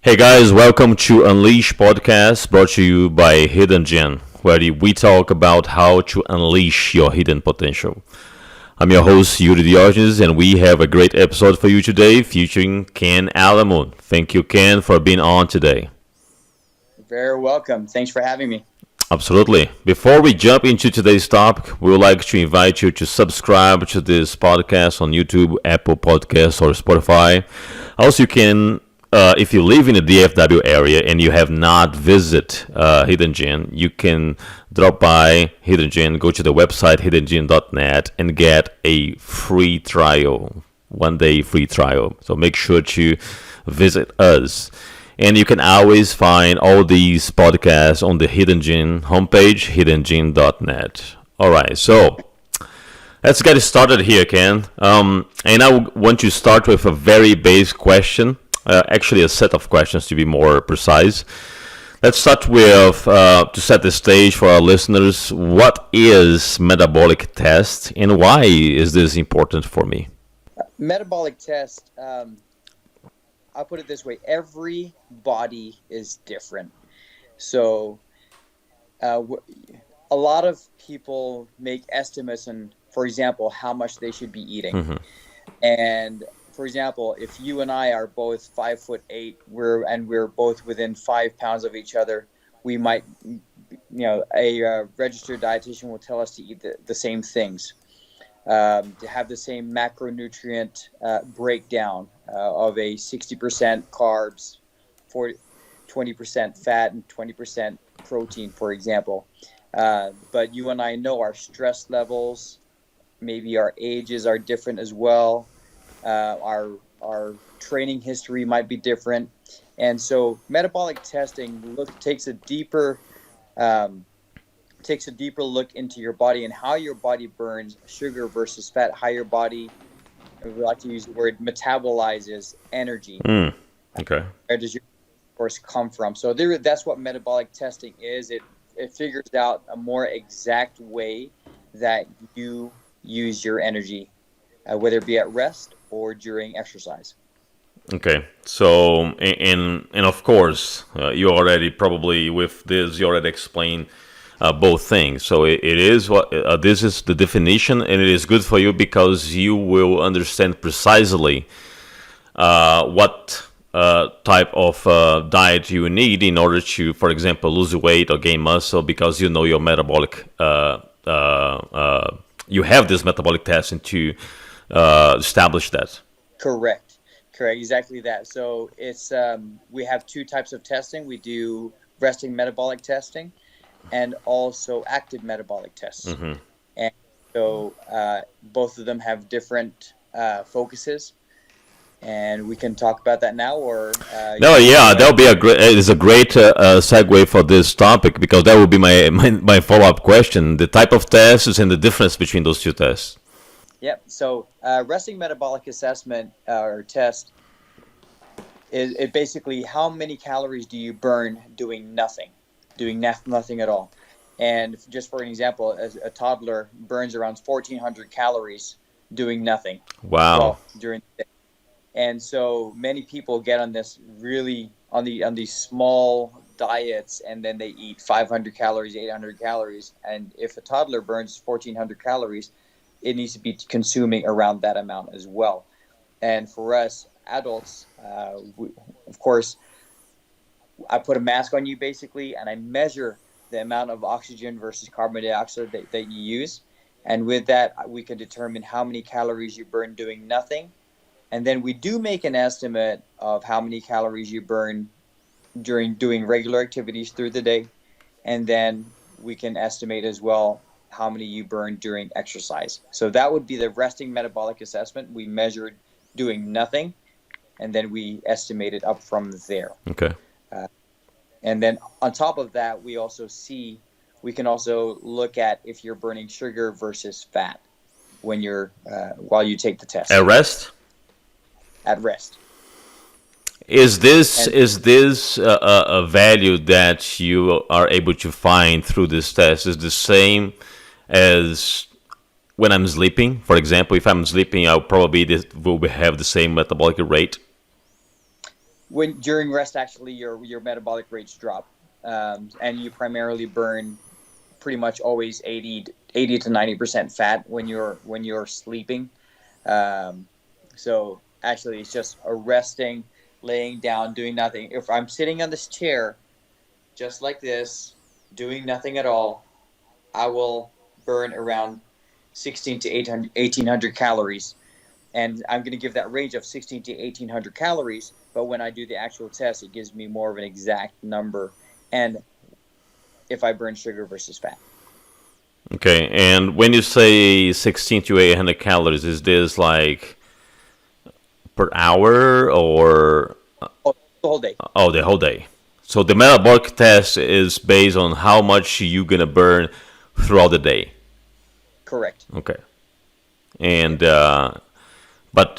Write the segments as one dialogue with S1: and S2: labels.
S1: Hey guys, welcome to Unleash Podcast brought to you by Hidden Gen, where we talk about how to unleash your hidden potential. I'm your host, Yuri Diogenes, and we have a great episode for you today featuring Ken Alamo. Thank you, Ken, for being on today.
S2: Very welcome. Thanks for having me.
S1: Absolutely. Before we jump into today's topic, we would like to invite you to subscribe to this podcast on YouTube, Apple Podcasts, or Spotify. Also, you can if you live in the DFW area and you have not visited Hidden Gen, you can drop by Hidden Gen, go to the website hiddengen.net and get a free trial, 1 day free trial. So make sure to visit us. And you can always find all these podcasts on the Hidden Gen homepage, hiddengen.net. All right, so let's get started here, Ken. And I want to start with a very basic question. Actually, a set of questions to be more precise. Let's start with, to set the stage for our listeners, what is metabolic test and why is this important for me?
S2: Metabolic test, I'll put it this way. Every body is different. So a lot of people make estimates on, for example, how much they should be eating.
S1: Mm-hmm.
S2: And for example, if you and I are both 5'8", we're both within 5 pounds of each other, we might, a registered dietitian will tell us to eat the same things, to have the same macronutrient breakdown of a 60% carbs, 20% fat, and 20% protein, for example. But you and I know our stress levels, maybe our ages are different as well. Our training history might be different, and so metabolic testing takes a deeper look into your body and how your body burns sugar versus fat, how your body, we like to use the word, metabolizes energy.
S1: Okay.
S2: Where does your source come from? So that's what metabolic testing is. It figures out a more exact way that you use your energy, whether it be at rest or during exercise.
S1: Okay, so and of course, you already probably with this you already explained both things. So it is what this is the definition, and it is good for you because you will understand precisely what type of diet you need in order to, for example, lose weight or gain muscle, because you know your metabolic. You have this metabolic testing to establish that.
S2: Correct, exactly that. So it's we have two types of testing. We do resting metabolic testing and also active metabolic tests.
S1: Mm-hmm.
S2: And so both of them have different focuses, and we can talk about that now. Or
S1: no, yeah, that would be a great. It is a great segue for this topic, because that would be my follow-up question: the type of tests and the difference between those two tests.
S2: Yep. So resting metabolic assessment or test is it basically how many calories do you burn doing nothing at all. And just for an example, as a toddler burns around 1,400 calories doing nothing.
S1: Wow.
S2: During the day. And so many people get on this really on these small diets, and then they eat 500 calories, 800 calories. And if a toddler burns 1,400 calories, it needs to be consuming around that amount as well. And for us adults, of course, I put a mask on you basically, and I measure the amount of oxygen versus carbon dioxide that you use. And with that, we can determine how many calories you burn doing nothing. And then we do make an estimate of how many calories you burn during doing regular activities through the day. And then we can estimate as well how many you burn during exercise. So that would be the resting metabolic assessment. We measured doing nothing, and then we estimated up from there.
S1: Okay.
S2: And then on top of that, we can also look at if you're burning sugar versus fat when you're while you take the test.
S1: At rest?
S2: At rest.
S1: Is this a value that you are able to find through this test? Is the same as when I'm sleeping? For example, if I'm sleeping, I'll probably will have the same metabolic rate.
S2: when during rest, actually, your metabolic rates drop, and you primarily burn pretty much always 80 to 90% fat when you're sleeping. Um, so actually, it's just a resting, laying down, doing nothing. If I'm sitting on this chair, just like this, doing nothing at all, I will burn around 16 to 800, 1800 calories. And I'm going to give that range of 16 to 1800 calories. But when I do the actual test, it gives me more of an exact number. And if I burn sugar versus fat.
S1: Okay, and when you say 16 to 800 calories, is this like per hour or
S2: Oh, the whole day.
S1: oh the whole day? So the metabolic test is based on how much you gonna burn throughout the day.
S2: Correct.
S1: Okay, and but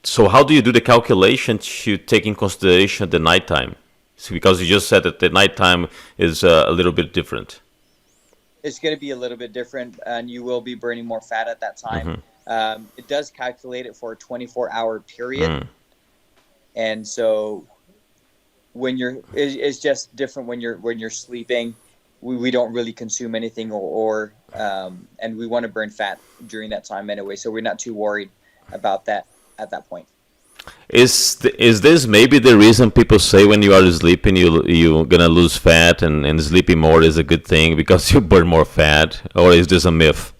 S1: so how do you do the calculation to take in consideration the nighttime? So because you just said that the nighttime is a little bit different.
S2: It's going to be a little bit different, and you will be burning more fat at that time. It does calculate it for a 24-hour period. And so it's just different when you're sleeping. We don't really consume anything and we want to burn fat during that time anyway, so we're not too worried about that at that point.
S1: Is this maybe the reason people say when you are sleeping you're gonna lose fat and sleeping more is a good thing because you burn more fat, or is this a myth?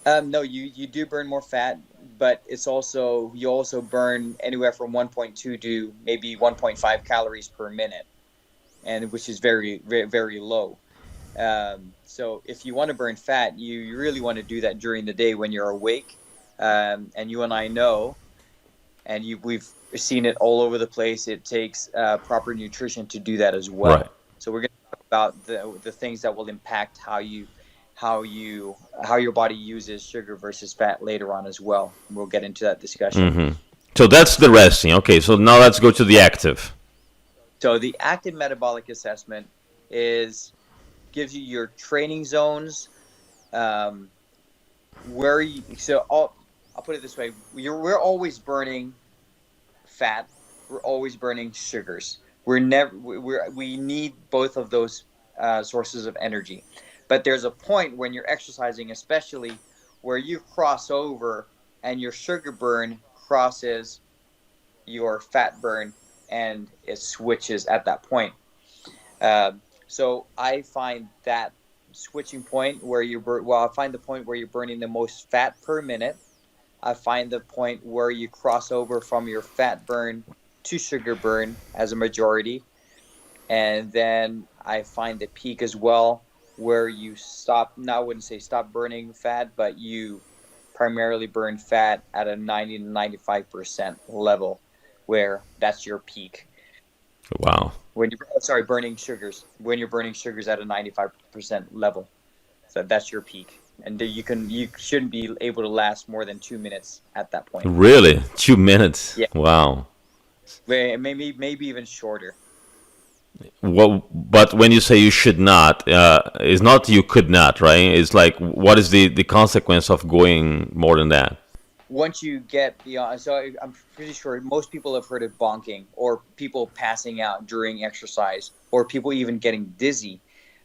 S2: No, you do burn more fat, but you also burn anywhere from 1.2 to maybe 1.5 calories per minute, and which is very, very, very low. So if you want to burn fat, you really want to do that during the day when you're awake. And you and I know, and we've seen it all over the place. It takes proper nutrition to do that as well.
S1: Right.
S2: So we're going to talk about the things that will impact how your body uses sugar versus fat later on as well. We'll get into that discussion.
S1: So that's the resting. Okay, so now let's go to the active.
S2: So the active metabolic assessment gives you your training zones, I'll put it this way: we're always burning fat. We're always burning sugars. We need both of those sources of energy. But there's a point when you're exercising, especially, where you cross over and your sugar burn crosses your fat burn, and it switches at that point. So I find that switching point where I find the point where you're burning the most fat per minute. I find the point where you cross over from your fat burn to sugar burn as a majority. And then I find the peak as well, where you stop, now I wouldn't say stop burning fat, but you primarily burn fat at a 90 to 95% level, where that's your peak.
S1: Wow.
S2: Burning sugars. When you're burning sugars at a 95% level. So that's your peak. And you shouldn't be able to last more than 2 minutes at that point.
S1: Really? 2 minutes?
S2: Yeah.
S1: Wow.
S2: Maybe even shorter.
S1: Well, but when you say you should not, it's not you could not, right? It's like, what is the consequence of going more than that?
S2: Once you get beyond, so I'm pretty sure most people have heard of bonking, or people passing out during exercise, or people even getting dizzy.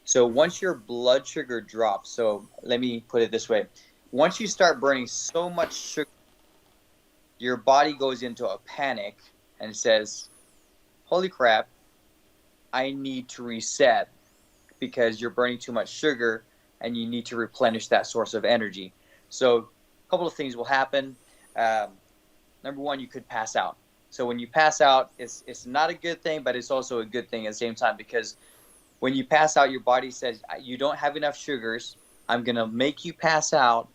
S2: So once your blood sugar drops, so let me put it this way: once you start burning so much sugar, your body goes into a panic and says, "Holy crap, I need to reset," because you're burning too much sugar and you need to replenish that source of energy. So a couple of things will happen. Number one, you could pass out. So when you pass out, it's not a good thing, but it's also a good thing at the same time, because when you pass out, your body says, you don't have enough sugars. I'm going to make you pass out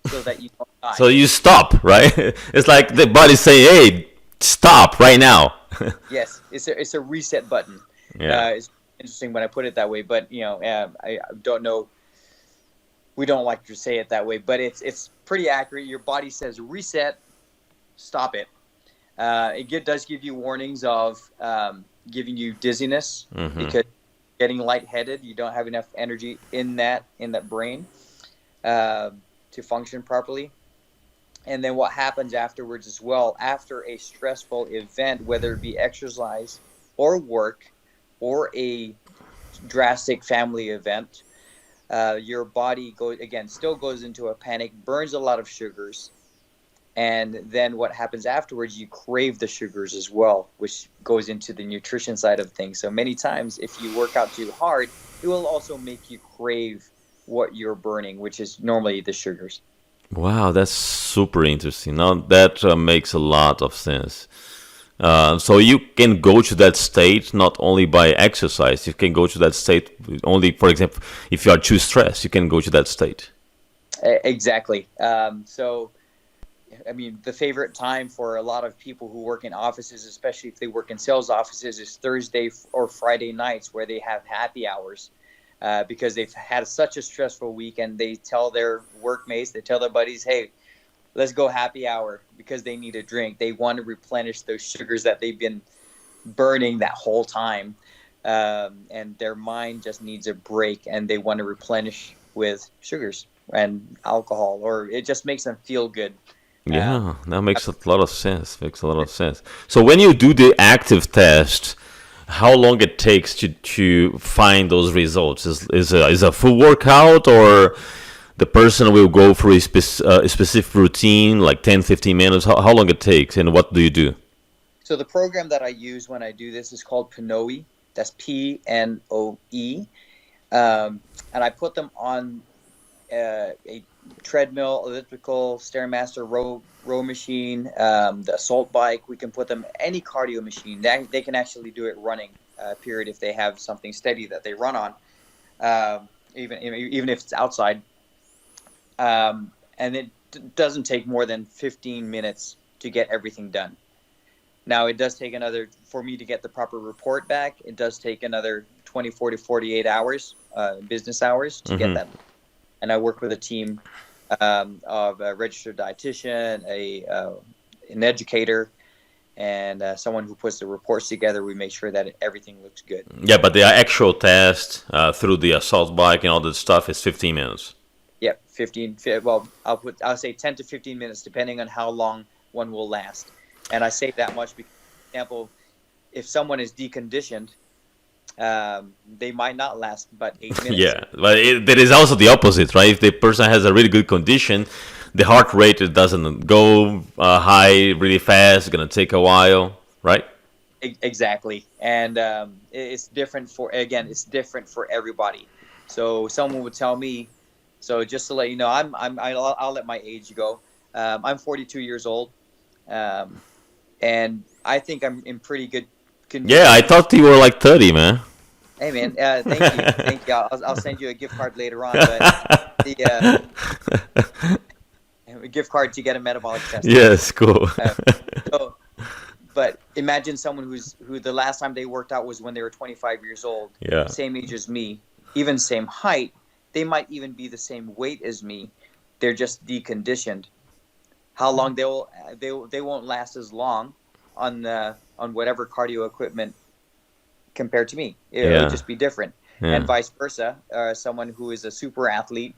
S2: so that you don't die.
S1: So you stop, right? It's like the body saying, hey, stop right now.
S2: Yes, it's a reset button.
S1: Yeah.
S2: It's interesting when I put it that way, but I don't know. We don't like to say it that way, but it's pretty accurate. Your body says reset, stop it. It does give you warnings of giving you dizziness, because getting lightheaded, you don't have enough energy in that brain to function properly. And then what happens afterwards as well, after a stressful event, whether it be exercise or work or a drastic family event, your body still goes into a panic, burns a lot of sugars, and then what happens afterwards, you crave the sugars as well, which goes into the nutrition side of things. So many times if you work out too hard, it will also make you crave what you're burning, which is normally the sugars.
S1: Wow, that's super interesting. Now that makes a lot of sense. So you can go to that state not only by exercise. You can go to that state only, for example, if you are too stressed, you can go to that state.
S2: Exactly. So I mean, the favorite time for a lot of people who work in offices, especially if they work in sales offices, is Thursday or Friday nights, where they have happy hours, because they've had such a stressful week, and they tell their workmates, they tell their buddies, hey, let's go happy hour, because they need a drink. They want to replenish those sugars that they've been burning that whole time. And their mind just needs a break, and they want to replenish with sugars and alcohol, or it just makes them feel good.
S1: Yeah, that makes a lot of sense. Makes a lot of sense. So when you do the active test, how long it takes to find those results? Is a full workout, or the person will go through a specific routine, like 10, 15 minutes? How long it takes, and what do you do?
S2: So the program that I use when I do this is called Pnoe. That's Pnoe. And I put them on a treadmill, elliptical, Stairmaster row machine, the assault bike. We can put them any cardio machine. They can actually do it running, period, if they have something steady that they run on, even if it's outside. And it doesn't take more than 15 minutes to get everything done. Now, it does take for me to get the proper report back, it does take another 24 to 48 hours, business hours, to get that. And I work with a team of a registered dietitian, an educator, and someone who puts the reports together. We make sure that everything looks good.
S1: Yeah, but the actual test through the assault bike and all that stuff is 15 minutes.
S2: Yep, 15. Well, I'll say 10 to 15 minutes, depending on how long one will last. And I say that much because, for example, if someone is deconditioned, they might not last but 8 minutes.
S1: Yeah, but there is also the opposite, right? If the person has a really good condition, the heart rate doesn't go high really fast. It's gonna take a while, right?
S2: Exactly, and it's different it's different for everybody. So someone would tell me, so just to let you know, I'll let my age go. I'm 42 years old, and I think I'm in pretty good condition.
S1: Yeah, I thought you were like 30, man.
S2: Hey, man, thank you. I'll send you a gift card later on. But a gift card to get a metabolic test.
S1: Yes, cool.
S2: But imagine someone who the last time they worked out was when they were 25 years old.
S1: Yeah.
S2: Same age as me, even same height. They might even be the same weight as me. They're just deconditioned. How long they won't last as long on whatever cardio equipment compared to me. It'll just be different. Yeah. And vice versa. Someone who is a super athlete,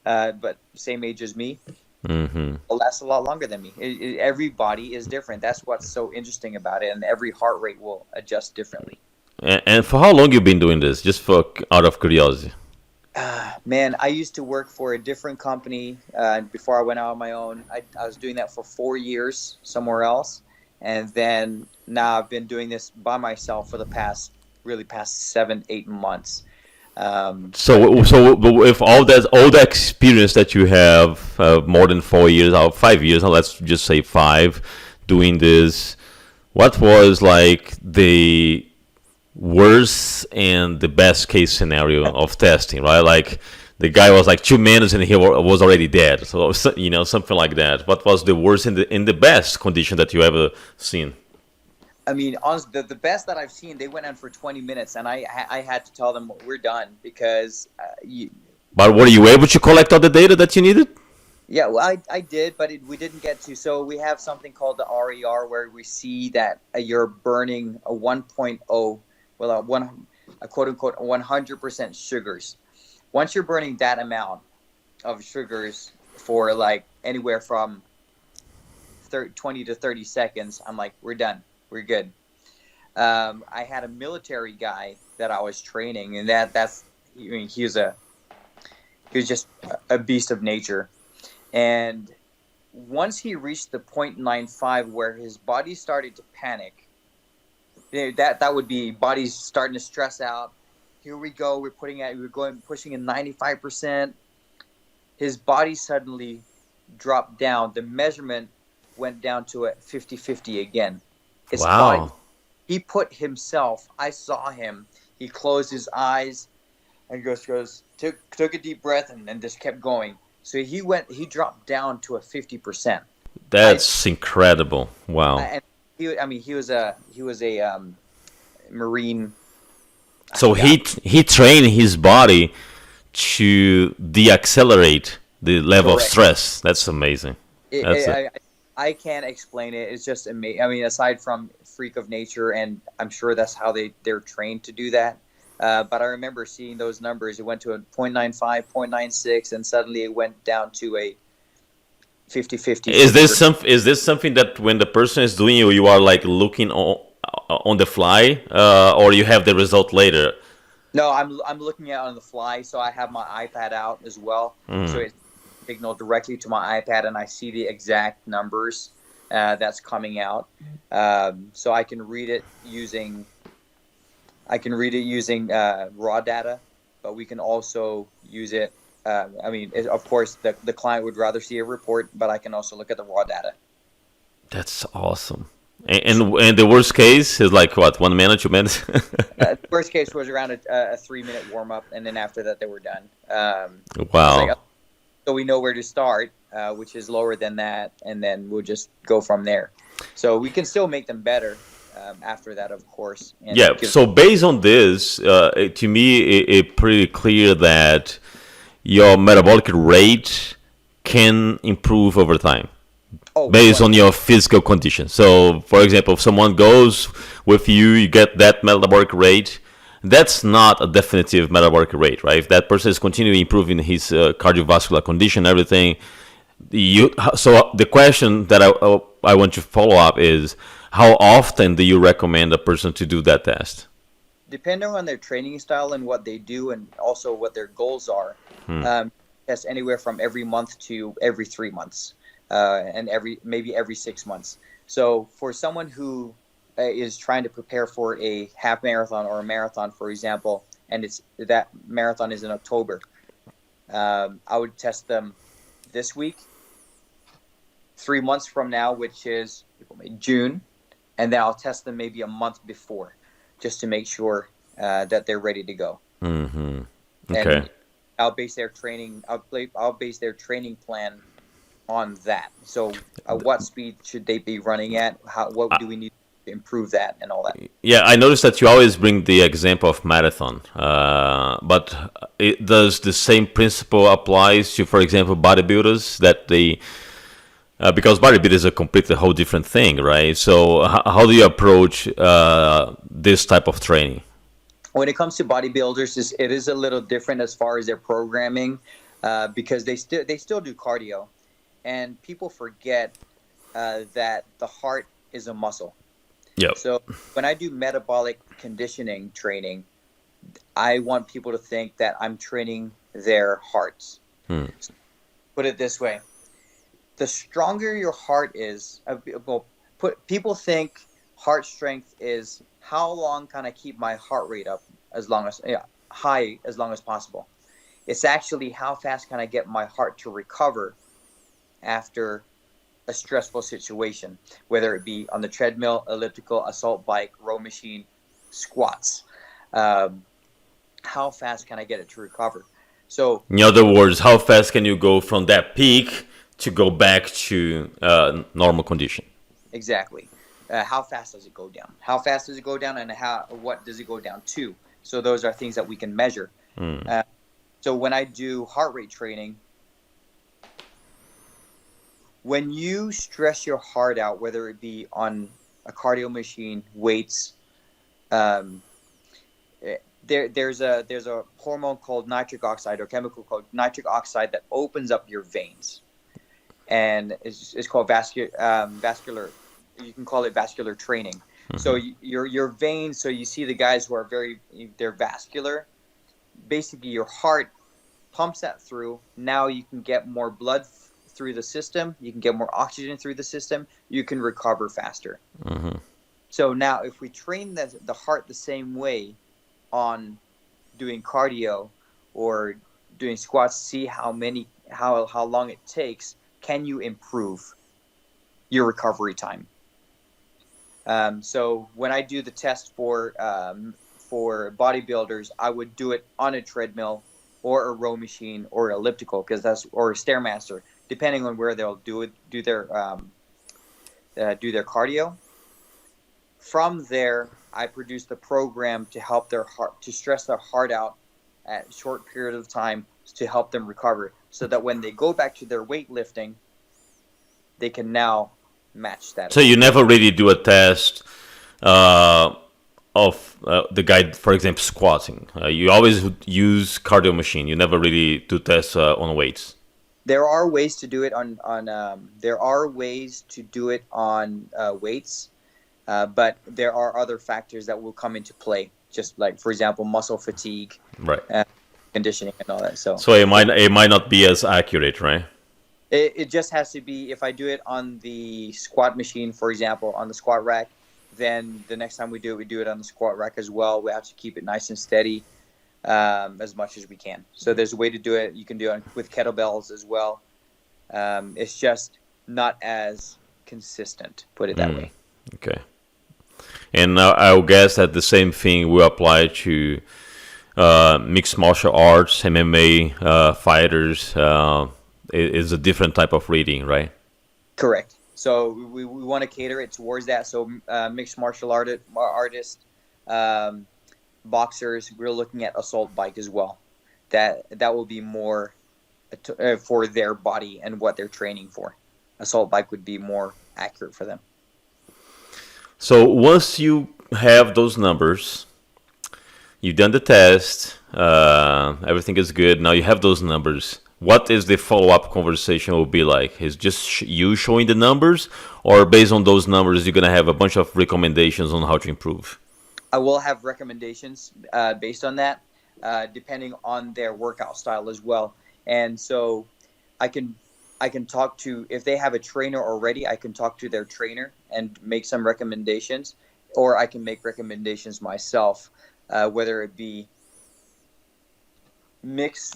S2: but same age as me, will last a lot longer than me. Every body is different. That's what's so interesting about it. And every heart rate will adjust differently.
S1: And for how long you been doing this? Just out of curiosity.
S2: Man, I used to work for a different company before I went out on my own. I was doing that for 4 years somewhere else. And then now I've been doing this by myself for the past 7-8 months.
S1: So with all that experience that you have, more than 4 years, or 5 years, let's just say 5, doing this, what was like the worst and the best case scenario of testing, right? Like the guy was like 2 minutes and he was already dead. So, something like that. What was the worst and the best condition that you ever seen?
S2: I mean, honestly, the best that I've seen, they went on for 20 minutes, and I had to tell them we're done because.
S1: But were you able to collect all the data that you needed?
S2: Yeah, well, I did, but we didn't get to. So we have something called the RER, where we see that you're burning a 1.0, a quote unquote 100% sugars. Once you're burning that amount of sugars for like anywhere from 20 to 30 seconds, I'm like, we're done. We're good. I had a military guy that I was training, and he was just a beast of nature. And once he reached the 0.95 where his body started to panic, that would be body's starting to stress out. Here we go. Pushing in 95%. His body suddenly dropped down. The measurement went down to a 50-50 again. His body,
S1: Wow.
S2: he put himself, I saw him. He closed his eyes and took a deep breath and then just kept going. So he dropped down to a 50%.
S1: That's incredible. Wow.
S2: And he was a Marine.
S1: So he trained his body to deaccelerate the level of
S2: Correct.
S1: stress. That's amazing.
S2: I can't explain it. It's just amazing. I mean, aside from freak of nature, and I'm sure that's how they're trained to do that. But I remember seeing those numbers. It went to a 0.95, 0.96, and suddenly it went down to a 50-50.
S1: Is this something that when the person is doing you are like looking on the fly, or you have the result later?
S2: No, I'm looking at it on the fly. So I have my iPad out as well. So it's signaled directly to my iPad, and I see the exact numbers that's coming out. So I can read it using raw data, but we can also use it. Of course, the client would rather see a report, but I can also look at the raw data.
S1: That's awesome. And the worst case is like what, 1 minute, 2 minutes?
S2: Worst case was around a 3-minute warm up, and then after that they were done.
S1: Wow.
S2: So we know where to start, which is lower than that, and then we'll just go from there. So we can still make them better after that, of course. And
S1: Yeah. So based on this, to me, it's pretty clear that your metabolic rate can improve over time based on your physical condition. So, for example, if someone goes with you, you get that metabolic rate. That's not a definitive metabolic rate, right? If that person is continuing improving his cardiovascular condition, everything. So the question that I want to follow up is, how often do you recommend a person to do that test?
S2: Depending on their training style and what they do, and also what their goals are, test anywhere from every month to every 3 months, and maybe every 6 months. So for someone who is trying to prepare for a half marathon or a marathon, for example, and that marathon is in October, I would test them this week, 3 months from now, which is June, and then I'll test them maybe a month before, just to make sure that they're ready to go.
S1: Mm-hmm. Okay.
S2: And I'll base their training plan on that. So, at what speed should they be running at? What do we need to improve that, and all that?
S1: Yeah, I noticed that you always bring the example of marathon, but does the same principle applies to, for example, bodybuilders that they? Because bodybuilding is a completely whole different thing, right? So how do you approach this type of training?
S2: When it comes to bodybuilders, it is a little different as far as their programming, because they still do cardio, and people forget that the heart is a muscle.
S1: Yep.
S2: So when I do metabolic conditioning training, I want people to think that I'm training their hearts. So put it this way. The stronger your heart is, people think heart strength is how long can I keep my heart rate up high as long as possible. It's actually how fast can I get my heart to recover after a stressful situation, whether it be on the treadmill, elliptical, assault bike, row machine, squats. How fast can I get it to recover? So,
S1: in other words, how fast can you go from that peak to go back to normal condition?
S2: Exactly. How fast does it go down? How fast does it go down, and what does it go down to? So those are things that we can measure. So when I do heart rate training, when you stress your heart out, whether it be on a cardio machine, weights, there's a hormone called nitric oxide, or chemical called nitric oxide, that opens up your veins. and it's called vascular. You can call it vascular training. So your veins. So you see the guys who are they're vascular. Basically, your heart pumps that through. Now you can get more blood through the system. You can get more oxygen through the system. You can recover faster. So now, if we train the heart the same way on doing cardio or doing squats, see how long it takes. Can you improve your recovery time? So when I do the test for bodybuilders, I would do it on a treadmill or a row machine or elliptical, or a Stairmaster, depending on where they'll do their cardio. From there, I produce the program to help their heart, to stress their heart out at a short period of time to help them recover, so that when they go back to their weightlifting, they can now match that.
S1: So you never really do a test of the guy, for example, squatting. You always use cardio machine. You never really do tests on weights.
S2: There are ways to do it on weights, but there are other factors that will come into play. Just like, for example, muscle fatigue,
S1: right?
S2: Conditioning and all that. So
S1: it might not be as accurate, right?
S2: It just has to be, if I do it on the squat machine, for example, on the squat rack, then the next time we do it on the squat rack as well. We have to keep it nice and steady as much as we can. So there's a way to do it. You can do it with kettlebells as well. It's just not as consistent, put it that way.
S1: Okay. And I would guess that the same thing will apply to mixed martial arts, MMA fighters. Is a different type of reading, right?
S2: Correct. So we want to cater it towards that. So mixed martial artists, boxers, we're looking at assault bike as well. That will be more for their body and what they're training for. Assault bike would be more accurate for them.
S1: So once you have those numbers, you've done the test, everything is good. Now you have those numbers. What is the follow-up conversation will be like? Is just you showing the numbers, or based on those numbers, you're going to have a bunch of recommendations on how to improve?
S2: I will have recommendations based on that, depending on their workout style as well. And so I can talk to, if they have a trainer already, I can talk to their trainer and make some recommendations, or I can make recommendations myself, whether it be mix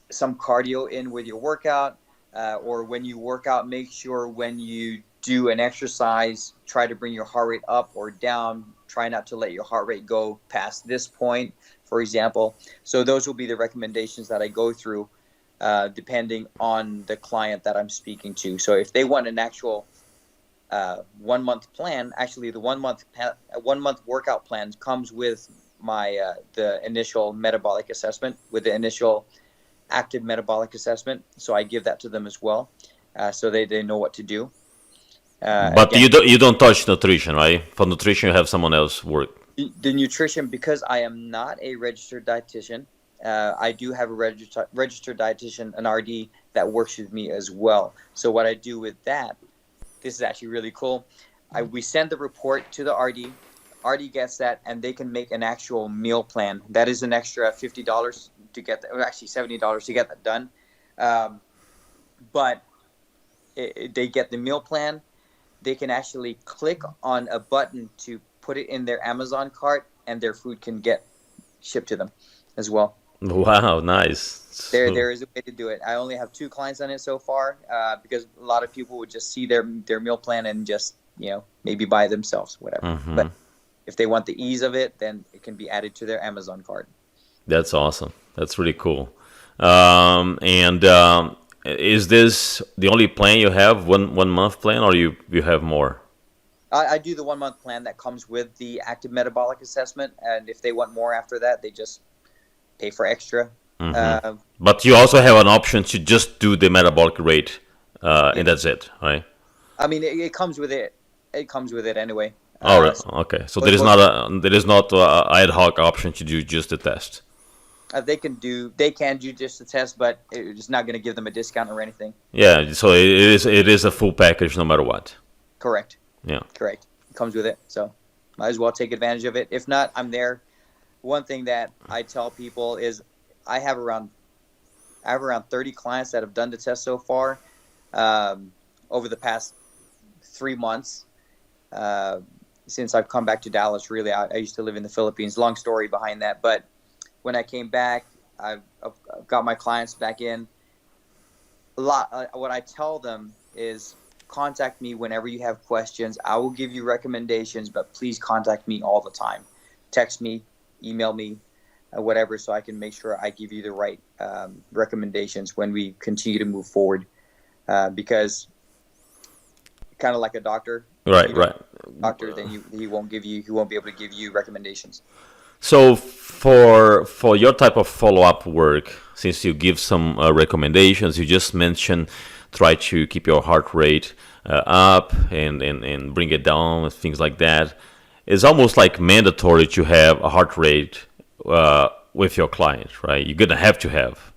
S2: some cardio in with your workout, or when you work out, make sure when you do an exercise, try to bring your heart rate up or down. Try not to let your heart rate go past this point, for example. So those will be the recommendations that I go through, depending on the client that I'm speaking to. So if they want an actual 1 month plan, actually the 1 month workout plan comes with my the initial metabolic assessment, with the initial active metabolic assessment. So I give that to them as well, so they know what to do.
S1: But again, you don't touch nutrition, right? For nutrition, you have someone else work.
S2: The nutrition, because I am not a registered dietitian, I do have a registered dietitian, an RD, that works with me as well. So what I do with that, this is actually really cool. We send the report to the RD. RD gets that, and they can make an actual meal plan. That is an extra $50 to get that, or actually $70 to get that done. But they get the meal plan. They can actually click on a button to put it in their Amazon cart, and their food can get shipped to them as well.
S1: Wow, nice.
S2: There is a way to do it. I only have 2 clients on it so far, because a lot of people would just see their meal plan and just, maybe buy it themselves, whatever. Mm-hmm. But if they want the ease of it, then it can be added to their Amazon cart.
S1: That's awesome. That's really cool. Is this the only plan you have, one month plan, or you have more?
S2: I do the 1 month plan that comes with the active metabolic assessment, and if they want more after that, they just pay for extra.
S1: Mm-hmm. But you also have an option to just do the metabolic rate, and that's it, right?
S2: I mean, it comes with it. It comes with it anyway.
S1: All right. Okay. So there is not an ad hoc option to do just the test.
S2: They can do just the test, but it's not going to give them a discount or anything.
S1: Yeah, so it is a full package no matter what.
S2: Correct.
S1: Yeah.
S2: Correct. It comes with it, so might as well take advantage of it. If not, I'm there. One thing that I tell people is I have around 30 clients that have done the test so far over the past 3 months. Since I've come back to Dallas, really, I used to live in the Philippines. Long story behind that, but when I came back, I've got my clients back in. What I tell them is contact me whenever you have questions. I will give you recommendations, but please contact me all the time. Text me, email me, whatever, so I can make sure I give you the right recommendations when we continue to move forward. Because kind of like a doctor,
S1: Right.
S2: doctor, then he won't be able to give you recommendations.
S1: So for your type of follow-up work, since you give some recommendations, you just mentioned try to keep your heart rate up and bring it down and things like that. It's almost like mandatory to have a heart rate with your client, right? You're gonna have to have.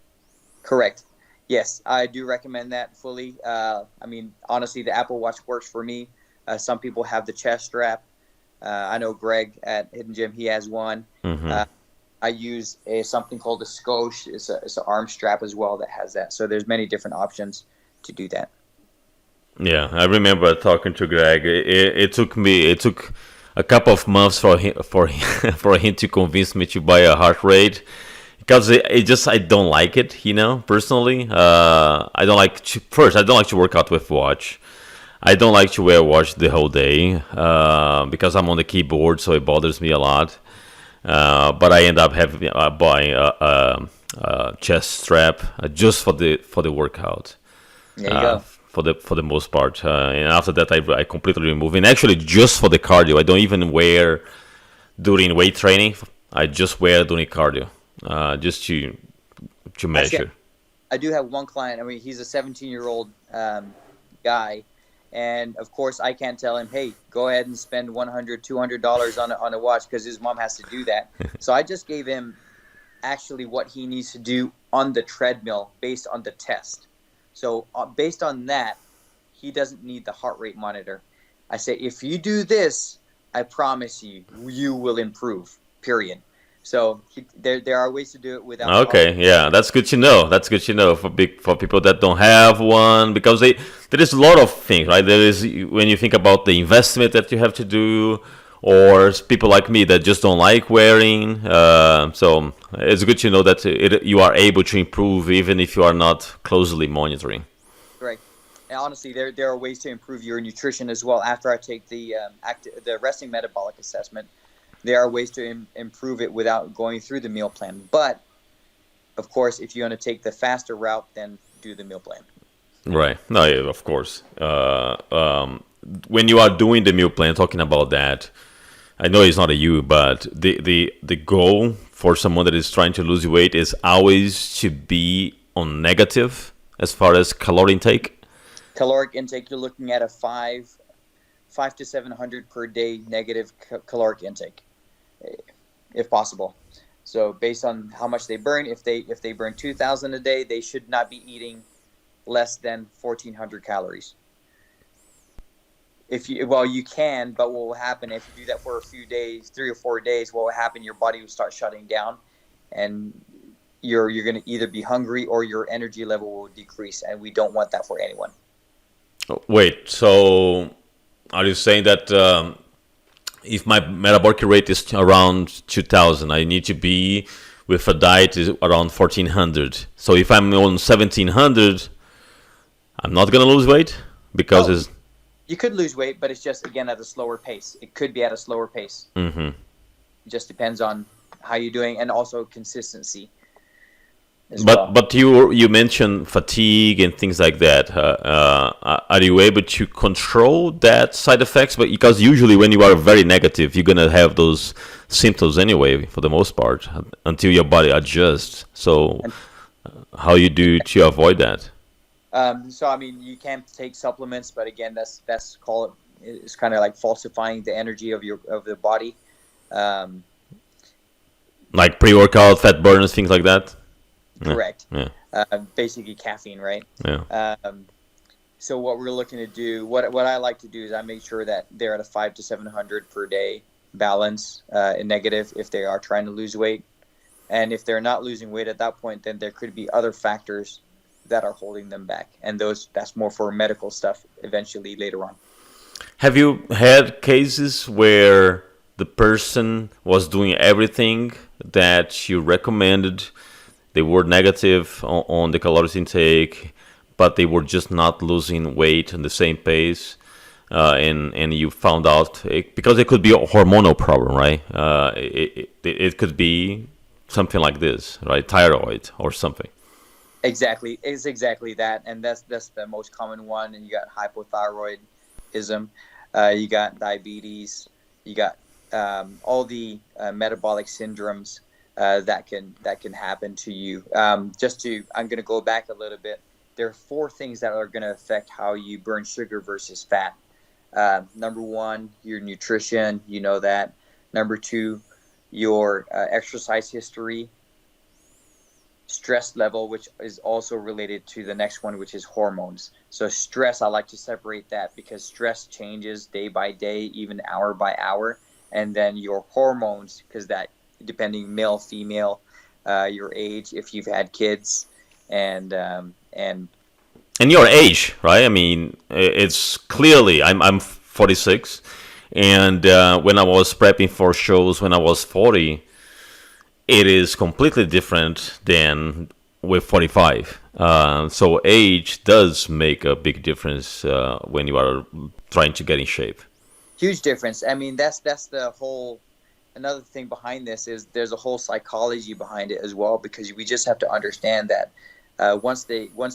S2: Correct. Yes, I do recommend that fully. Honestly, the Apple Watch works for me. Some people have the chest strap. I know Greg at Hidden Gym, he has one.
S1: Mm-hmm.
S2: I use something called a Scosh. It's an arm strap as well that has that. So there's many different options to do that.
S1: Yeah, I remember talking to Greg. It took a couple of months for him to convince me to buy a heart rate because I don't like it, personally. I don't like to work out with watch. I don't like to wear a watch the whole day because I'm on the keyboard, so it bothers me a lot. But I end up buying a chest strap just for the workout.
S2: There you go.
S1: For the most part, and after that I completely remove. And actually, just for the cardio, I don't even wear during weight training. I just wear during cardio, just to measure.
S2: I do have one client. I mean, he's a 17-year-old guy. And of course, I can't tell him, hey, go ahead and spend $100, $200 on a watch because his mom has to do that. So I just gave him actually what he needs to do on the treadmill based on the test. So based on that, he doesn't need the heart rate monitor. I say, if you do this, I promise you will improve, period. So there are ways to do it without.
S1: Okay, yeah, that's good to know. That's good to know for people that don't have one, because there is a lot of things, right? There is, when you think about the investment that you have to do, or people like me that just don't like wearing. So it's good to know that you are able to improve even if you are not closely monitoring.
S2: Correct. And honestly, there are ways to improve your nutrition as well. After I take the resting metabolic assessment, there are ways to improve it without going through the meal plan. But, of course, if you're going to take the faster route, then do the meal plan.
S1: Right. No, yeah, of course. When you are doing the meal plan, talking about that, I know it's not a you, but the goal for someone that is trying to lose weight is always to be on negative as far as caloric intake.
S2: Caloric intake, you're looking at a 5 to 700 per day negative caloric intake, if possible. So based on how much they burn, if they burn 2,000 a day, they should not be eating less than 1,400 calories. You can, but what will happen if you do that for a few days, 3 or 4 days, what will happen? Your body will start shutting down, and you're going to either be hungry or your energy level will decrease, and we don't want that for anyone.
S1: Wait, so are you saying that if my metabolic rate is around 2,000, I need to be with a diet is around 1,400? So if I'm on 1,700, I'm not going to lose weight because
S2: you could lose weight, but it's just, again, at a slower pace. It could be at a slower pace.
S1: Mm-hmm.
S2: It just depends on how you're doing, and also consistency.
S1: But you mentioned fatigue and things like that. Are you able to control that side effects? But because usually when you are very negative, you're gonna have those symptoms anyway, for the most part, until your body adjusts. So, how you do to avoid that?
S2: You can take supplements, but again, it's kind of like falsifying the energy of the body.
S1: Like pre-workout, fat burners, things like that.
S2: Correct.
S1: Yeah.
S2: Basically caffeine, right?
S1: Yeah.
S2: So what we're looking to do, what I like to do is I make sure that they're at a 5 to 700 per day balance in negative if they are trying to lose weight. And if they're not losing weight at that point, then there could be other factors that are holding them back. And that's more for medical stuff eventually later on.
S1: Have you had cases where the person was doing everything that you recommended? They were negative on the calories intake, but they were just not losing weight in the same pace. And you found out because it could be a hormonal problem, right? It could be something like this, right? Thyroid or something.
S2: Exactly, it's exactly that, and that's the most common one. And you got hypothyroidism, you got diabetes, you got all the metabolic syndromes that can happen to you. I'm going to go back a little bit. There are 4 things that are going to affect how you burn sugar versus fat. Number 1, your nutrition, you know that. Number 2, your exercise history, stress level, which is also related to the next one, which is hormones. So stress, I like to separate that because stress changes day by day, even hour by hour. And then your hormones, because that, depending male, female, your age, if you've had kids, and
S1: your age, right? I mean, it's clearly I'm 46, and when I was prepping for shows when I was 40, it is completely different than with 45. So age does make a big difference when you are trying to get in shape.
S2: Huge difference. I mean, that's the whole. Another thing behind this is there's a whole psychology behind it as well, because we just have to understand that once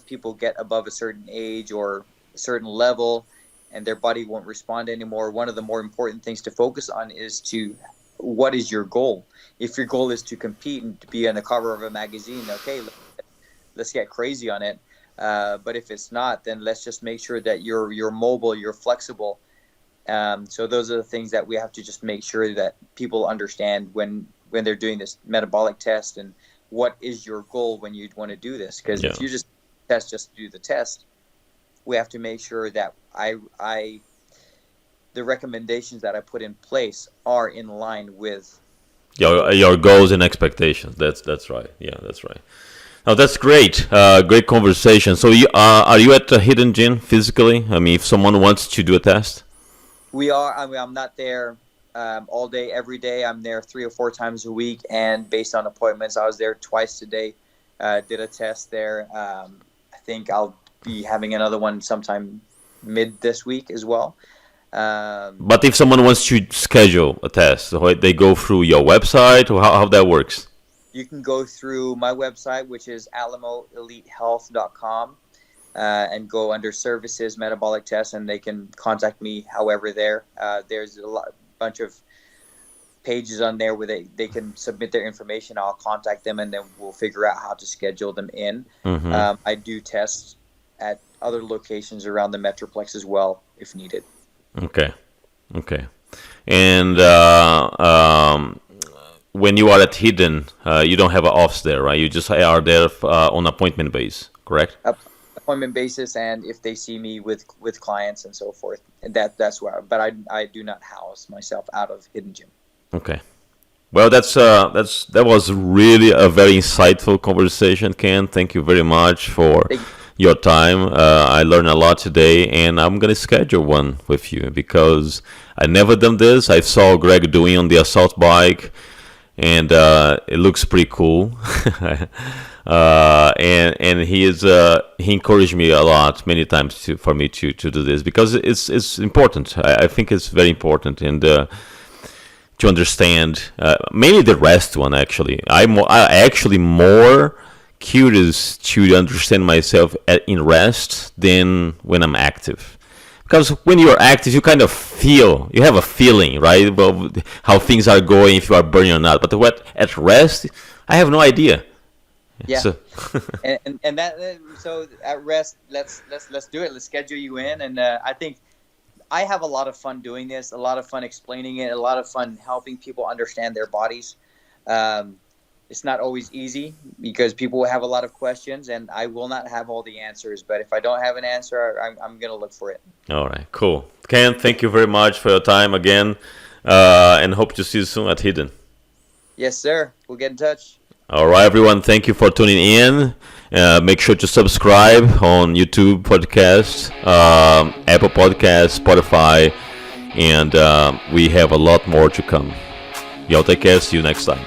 S2: people get above a certain age or a certain level, and their body won't respond anymore, one of the more important things to focus on is what is your goal? If your goal is to compete and to be on the cover of a magazine, okay, let's get crazy on it. But if it's not, then let's just make sure that you're mobile, you're flexible. So those are the things that we have to just make sure that people understand when they're doing this metabolic test, and what is your goal when you want to do this. Because if you just test just to do the test, we have to make sure that the recommendations that I put in place are in line with
S1: your goals and expectations. That's right. Yeah, that's right. Oh, that's great. Great conversation. So, are you at the Hidden Gym physically? I mean, if someone wants to do a test,
S2: we are. I mean, I'm not there all day, every day. I'm there 3 or 4 times a week, and based on appointments, I was there twice today. Did a test there. I think I'll be having another one sometime mid this week as well.
S1: But if someone wants to schedule a test, they go through your website, or how that works?
S2: You can go through my website, which is alamoelitehealth.com, and go under services, metabolic tests, and they can contact me however there. There's a bunch of pages on there where they can submit their information. I'll contact them, and then we'll figure out how to schedule them in.
S1: Mm-hmm.
S2: I do tests at other locations around the Metroplex as well, if needed.
S1: Okay. And when you are at Hidden, you don't have an office there, right? You just are there on appointment base, correct?
S2: Appointment basis, and if they see me with clients and so forth, and that's where. But I do not house myself out of Hidden Gym.
S1: Okay. Well, that was really a very insightful conversation, Ken. Thank you very much for your time. I learned a lot today, and I'm gonna schedule one with you because I never done this. I saw Greg doing on the assault bike, and it looks pretty cool. And he encouraged me a lot many times for me to do this because it's important. I think it's very important, and to understand mainly the rest one. Actually, I actually more curious to understand myself in rest than when I'm active. Because when you're active, you kind of you have a feeling, right, about how things are going, if you are burning or not. But at rest, I have no idea.
S2: Yeah, so. and that so at rest, let's do it. Let's schedule you in, and I think I have a lot of fun doing this, a lot of fun explaining it, a lot of fun helping people understand their bodies. it's not always easy because people have a lot of questions, and I will not have all the answers. But if I don't have an answer, I'm going to look for it.
S1: All right, cool. Ken, thank you very much for your time again, and hope to see you soon at Hidden.
S2: Yes, sir. We'll get in touch.
S1: All right, everyone. Thank you for tuning in. Make sure to subscribe on YouTube podcast, Apple Podcast, Spotify, and we have a lot more to come. Y'all take care. See you next time.